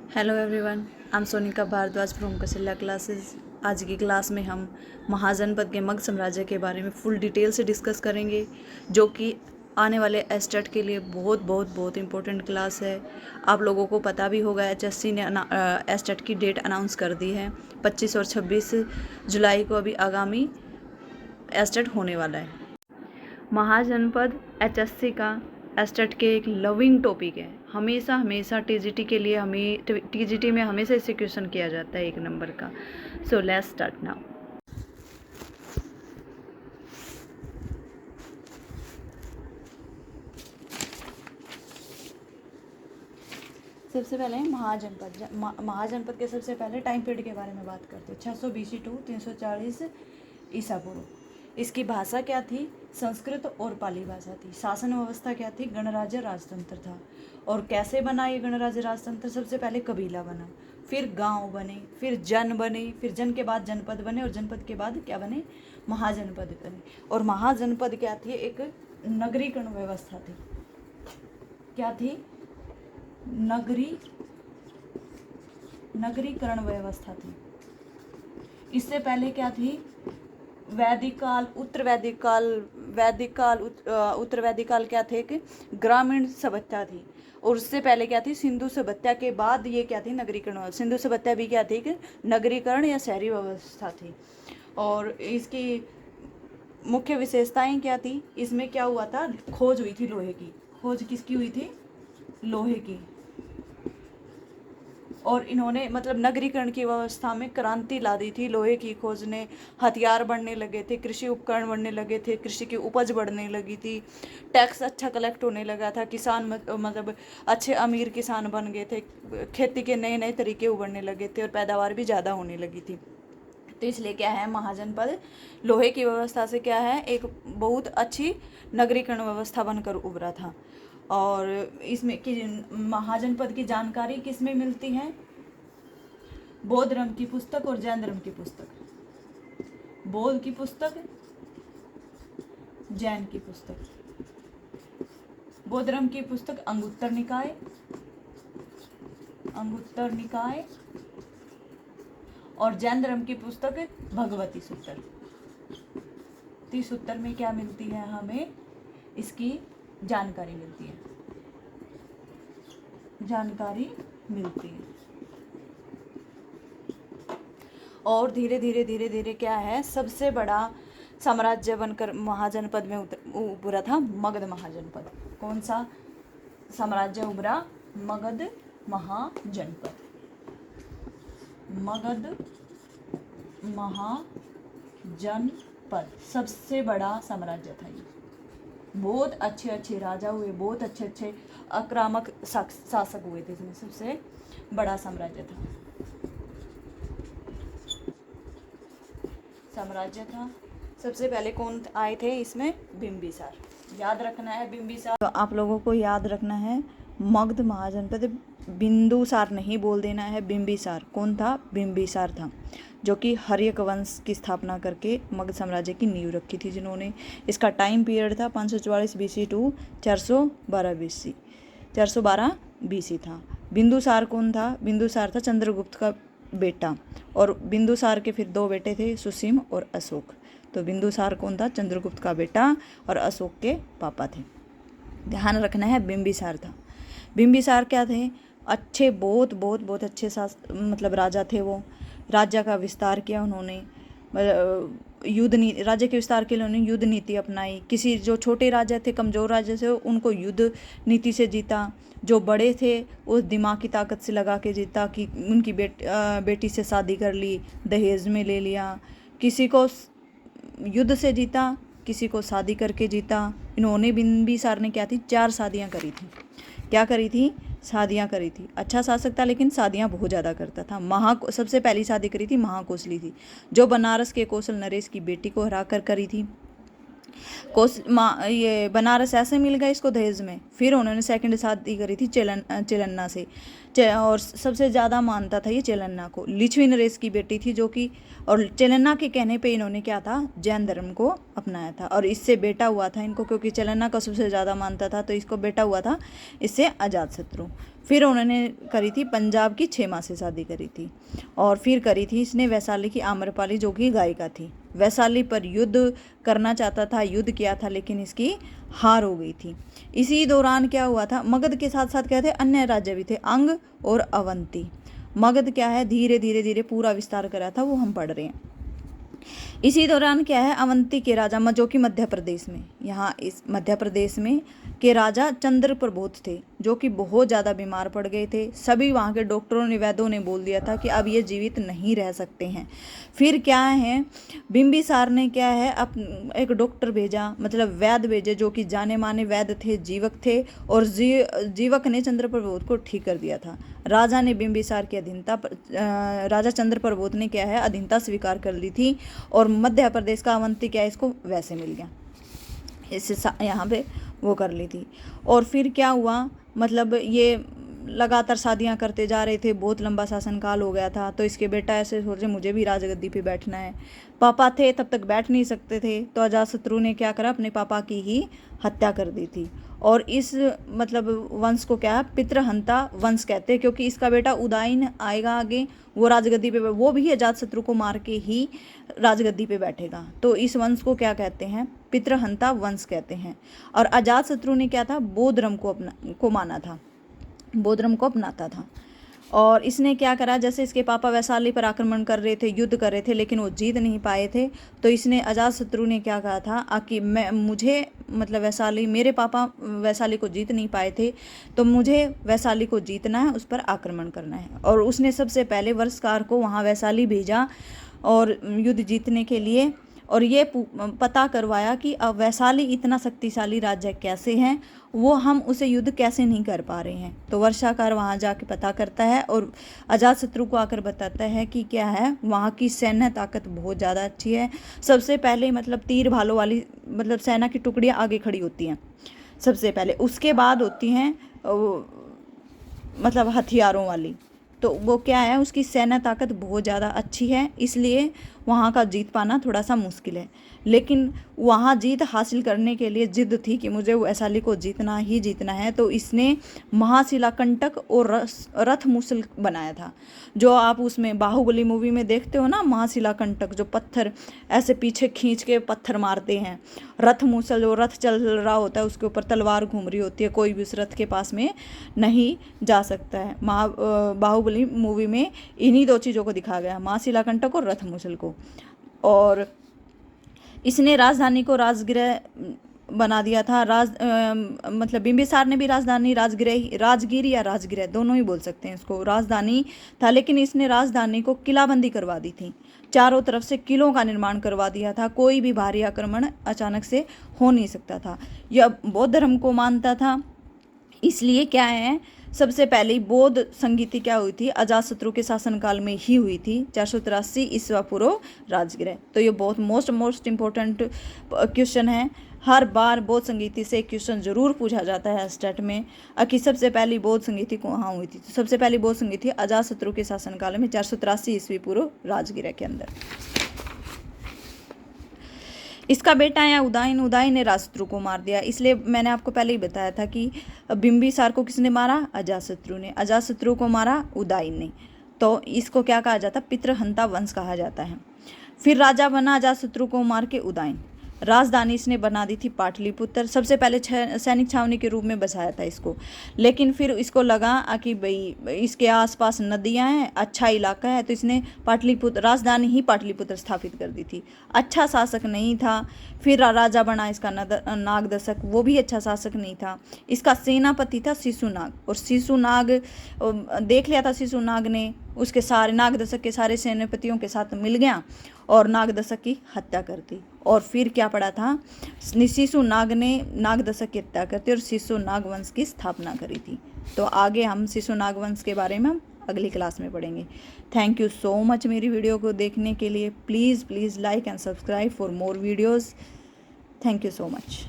Hello everyone, I am Sonika Bhardwaj from Kaushalya classes. आज की class में हम महाजनपद के मगध साम्राज्य के बारे में फुल डिटेल से डिस्कस करेंगे, जो कि आने वाले एस्टेट के लिए बहुत इंपॉर्टेंट क्लास है। आप लोगों को पता भी होगा, एचएससी ने एस्टेट की डेट अनाउंस कर दी है। 25 और 26 जुलाई को अभी आगामी एस्टेट होने वाला है। महाजनपद एचएससी का एस्टेट के एक लविंग टॉपिक है। हमेशा टीजीटी के लिए टीजीटी में हमेशा इससे क्वेश्चन किया जाता है 1 नंबर का। So let's start now. सबसे पहले महाजनपद के सबसे पहले टाइम पीरियड के बारे में बात करते हैं। 600 BC टू 340 ईसा पूर्व। इसकी भाषा क्या थी? संस्कृत और पाली भाषा थी। शासन व्यवस्था क्या थी? गणराज्य राजतंत्र था। और कैसे बना ये गणराज्य राजतंत्र? सबसे पहले कबीला बना, फिर गांव बने, फिर जन बने, फिर जन के बाद जनपद बने, और जनपद के बाद क्या बने? महाजनपद बने। और महाजनपद क्या थी? एक नगरीकरण व्यवस्था थी। क्या थी? नगरीकरण व्यवस्था थी। इससे पहले क्या थी? वैदिक काल, उत्तर वैदिक काल क्या थे कि ग्रामीण सभ्यता थी। और उससे पहले क्या थी? सिंधु सभ्यता के बाद ये क्या थी? नगरीकरण। सिंधु सभ्यता भी क्या थी कि नगरीकरण या शहरी व्यवस्था थी। और इसकी मुख्य विशेषताएं क्या थी? इसमें क्या हुआ था? खोज हुई थी लोहे की। खोज किसकी हुई थी? लोहे की। और इन्होंने मतलब नगरीकरण की व्यवस्था में क्रांति ला दी थी। लोहे की खोज ने हथियार बढ़ने लगे थे, कृषि उपकरण बढ़ने लगे थे, कृषि की उपज बढ़ने लगी थी, टैक्स अच्छा कलेक्ट होने लगा था, किसान मतलब अच्छे अमीर किसान बन गए थे, खेती के नए नए तरीके उभरने लगे थे और पैदावार भी ज़्यादा होने लगी थी। तो इसलिए क्या है, महाजनपद लोहे की व्यवस्था से क्या है, एक बहुत अच्छी नगरीकरण व्यवस्था बनकर उभरा था। और इसमें कि महाजनपद की जानकारी किस में मिलती है? बौद्ध धर्म की पुस्तक और जैन धर्म की पुस्तक। बौद्ध की पुस्तक, जैन की पुस्तक। बौद्ध धर्म की पुस्तक अंगुत्तर निकाय, और जैन धर्म की पुस्तक भगवती सूत्र। 30 सूत्र में क्या मिलती है? हमें इसकी जानकारी मिलती है। और धीरे धीरे क्या है, सबसे बड़ा साम्राज्य बनकर महाजनपद में उभरा था मगध महाजनपद। कौन सा साम्राज्य उभरा? मगध महाजनपद। सबसे बड़ा साम्राज्य था ये। बहुत अच्छे राजा हुए, बहुत अच्छे आक्रामक शासक हुए थे। इसमें सबसे बड़ा साम्राज्य था। सबसे पहले कौन आए थे इसमें? बिंबिसार। याद रखना है बिंबिसार। तो आप लोगों को याद रखना है मगध महाजनपद, बिंदुसार नहीं बोल देना है, बिंबिसार। कौन था? बिंबिसार था, जो कि हर्यक वंश की स्थापना करके मगध साम्राज्य की नींव रखी थी जिन्होंने। इसका टाइम पीरियड था 544 BC टू 412 BC था। बिंदुसार कौन था? बिंदुसार था चंद्रगुप्त का बेटा। और बिंदुसार के फिर 2 बेटे थे, सुसीम और अशोक। तो बिंदुसार कौन था? चंद्रगुप्त का बेटा और अशोक के पापा थे। ध्यान रखना है, बिंबिसार था। बिंबिसार क्या थे? अच्छे बहुत अच्छे मतलब राजा थे वो। राज्य का विस्तार किया उन्होंने, राज्य के विस्तार के लिए उन्होंने युद्ध नीति अपनाई। किसी जो छोटे राजा थे, कमज़ोर राजा थे, उनको युद्ध नीति से जीता। जो बड़े थे उस दिमाग की ताकत से लगा के जीता कि उनकी बेटी से शादी कर ली, दहेज में ले लिया। किसी को युद्ध से जीता, किसी को शादी करके जीता। इन्होंने बिंबिसार ने क्या थी? 4 शादियाँ करी थी। क्या करी थी? शादियाँ करी थी। अच्छा शासक था, लेकिन शादियाँ बहुत ज़्यादा करता था। सबसे पहली शादी करी थी महाकोसली थी, जो बनारस के कौशल नरेश की बेटी को हरा कर करी थी। ये बनारस ऐसे मिल गया इसको दहेज में। फिर उन्होंने सेकंड शादी करी थी चेलन्ना से, और सबसे ज़्यादा मानता था ये चेलन्ना को। लिच्छवी नरेश की बेटी थी जो कि, और चेलन्ना के कहने पे इन्होंने क्या था? जैन धर्म को अपनाया था। और इससे बेटा हुआ था इनको, क्योंकि चेलन्ना का सबसे ज़्यादा मानता था, तो इसको बेटा हुआ था इससे अजातशत्रु। फिर उन्होंने करी थी पंजाब की क्षेमा से शादी करी थी, और फिर करी थी इसने वैशाली की आम्रपाली जो कि गायिका थी। वैशाली पर युद्ध करना चाहता था, युद्ध किया था, लेकिन इसकी हार हो गई थी। इसी दौरान क्या हुआ था, मगध के साथ साथ क्या थे, अन्य राज्य भी थे, अंग और अवंती। मगध क्या है, धीरे धीरे धीरे पूरा विस्तार करा था, वो हम पढ़ रहे हैं। इसी दौरान क्या है, अवंती के राजा जो कि मध्य प्रदेश में, यहाँ इस मध्य प्रदेश में के राजा चंद्र प्रबोध थे, जो कि बहुत ज़्यादा बीमार पड़ गए थे। सभी वहाँ के डॉक्टरों ने, वैद्यों ने बोल दिया था कि अब ये जीवित नहीं रह सकते हैं। फिर क्या है, बिंबिसार ने क्या है, एक डॉक्टर भेजा, मतलब वैद्य भेजे, जो कि जाने माने वैद्य थे, जीवक थे, और जीवक ने चंद्र प्रबोध को ठीक कर दिया था। राजा ने बिंबिसार की अधीनता, राजा चंद्र प्रबोध ने क्या है, अधीनता स्वीकार कर ली थी, और मध्य प्रदेश का अवंती क्या है, इसको वैसे मिल गया, इससे यहाँ पे वो कर ली थी। और फिर क्या हुआ, मतलब ये लगातार शादियां करते जा रहे थे, बहुत लंबा शासनकाल हो गया था। तो इसके बेटा ऐसे सोचे मुझे भी राजगद्दी पे बैठना है। पापा थे तब तक बैठ नहीं सकते थे, तो अजातशत्रु ने क्या करा, अपने पापा की ही हत्या कर दी थी। और इस मतलब वंश को क्या है, पितृहंता वंश कहते हैं, क्योंकि इसका बेटा उदयन आएगा आगे, वो राजगद्दी पे, वो भी अजातशत्रु को मार के ही राजगद्दी पे बैठेगा। तो इस वंश को क्या कहते हैं, पितृहंता वंश कहते हैं। और अजातशत्रु ने क्या था, बौद्ध धर्म को माना था, बौद्ध धर्म को अपनाता था। और इसने क्या करा, जैसे इसके पापा वैशाली पर आक्रमण कर रहे थे, युद्ध कर रहे थे, लेकिन वो जीत नहीं पाए थे। तो इसने, अजातशत्रु ने क्या कहा था कि मुझे मतलब वैशाली, मेरे पापा वैशाली को जीत नहीं पाए थे, तो मुझे वैशाली को जीतना है, उस पर आक्रमण करना है। और उसने सबसे पहले वर्षकार को वहाँ वैशाली भेजा और युद्ध जीतने के लिए, और ये पता करवाया कि अब वैशाली इतना शक्तिशाली राज्य कैसे हैं, वो हम उसे युद्ध कैसे नहीं कर पा रहे हैं। तो वर्षाकार वहाँ जाके पता करता है और अजातशत्रु को आकर बताता है कि क्या है, वहाँ की सैन्य ताकत बहुत ज़्यादा अच्छी है। सबसे पहले मतलब तीर भालों वाली मतलब सेना की टुकड़ियाँ आगे खड़ी होती हैं सबसे पहले, उसके बाद होती हैं मतलब हथियारों वाली। तो वो क्या है, उसकी सैन्य ताकत बहुत ज़्यादा अच्छी है, इसलिए वहाँ का जीत पाना थोड़ा सा मुश्किल है। लेकिन वहाँ जीत हासिल करने के लिए जिद थी कि मुझे वैशाली को जीतना ही जीतना है। तो इसने महाशिलाकंटक और रथ मूसल बनाया था, जो आप उसमें बाहुबली मूवी में देखते हो ना, महाशिलाकंटक जो पत्थर ऐसे पीछे खींच के पत्थर मारते हैं। रथ मूसल जो रथ चल रहा होता है, उसके ऊपर तलवार घूम रही होती है, कोई भी उस रथ के पास में नहीं जा सकता है। बाहुबली मूवी में इन्हीं दो चीज़ों को दिखाया गया, महाशिलाकंटक और रथ मूसल को। और इसने राजधानी को राजगृह बना दिया था। मतलब बिंबिसार ने भी राजधानी राजगीर या राजगृह दोनों ही बोल सकते हैं इसको, राजधानी था, लेकिन इसने राजधानी को किलाबंदी करवा दी थी, चारों तरफ से किलों का निर्माण करवा दिया था, कोई भी भारी आक्रमण अचानक से हो नहीं सकता था। यह बौद्ध धर्म को मानता था, इसलिए क्या है, सबसे पहले बौद्ध संगीति क्या हुई थी, अजातशत्रु के शासनकाल में ही हुई थी, 483 ईस्वा पूर्व राजगृह। तो ये बहुत मोस्ट इम्पोर्टेंट क्वेश्चन है। हर बार बौद्ध संगीति से एक क्वेश्चन जरूर पूछा जाता है स्टेट में कि सबसे पहली बौद्ध संगीति कहाँ हुई थी। तो सबसे पहली बौद्ध संगीति अजातशत्रु के शासनकाल में 483 ईस्वी पूर्व राजगृह के अंदर। इसका बेटा है उदयन ने राजशत्रु को मार दिया। इसलिए मैंने आपको पहले ही बताया था कि बिंबिसार को किसने मारा, अजातशत्रु ने। अजातशत्रु को मारा उदयन ने। तो इसको क्या कहा जाता है, पितृहंता वंश कहा जाता है। फिर राजा बना अजातशत्रु को मार के उदयन। राजधानी इसने बना दी थी पाटलिपुत्र। सबसे पहले सैनिक छावनी के रूप में बसाया था इसको, लेकिन फिर इसको लगा कि भाई इसके आसपास नदियां हैं, अच्छा इलाका है, तो इसने पाटलिपुत्र राजधानी ही पाटलिपुत्र स्थापित कर दी थी। अच्छा शासक नहीं था। फिर राजा बना इसका नागदशक, वो भी अच्छा शासक नहीं था। इसका सेनापति था शिशुनाग, और शिशुनाग देख लिया था शिशुनाग ने, उसके सारे नागदशक के सारे सेनापतियों के साथ मिल गया और नागदशक की हत्या कर दी। और फिर क्या पड़ा था, शिशुनाग ने नागदशक की हत्या करती और शिशुनाग वंश की स्थापना करी थी। तो आगे हम शिशुनाग वंश के बारे में हम अगली क्लास में पढ़ेंगे। थैंक यू सो मच मेरी वीडियो को देखने के लिए। Please like and subscribe for more videos. Thank you so much.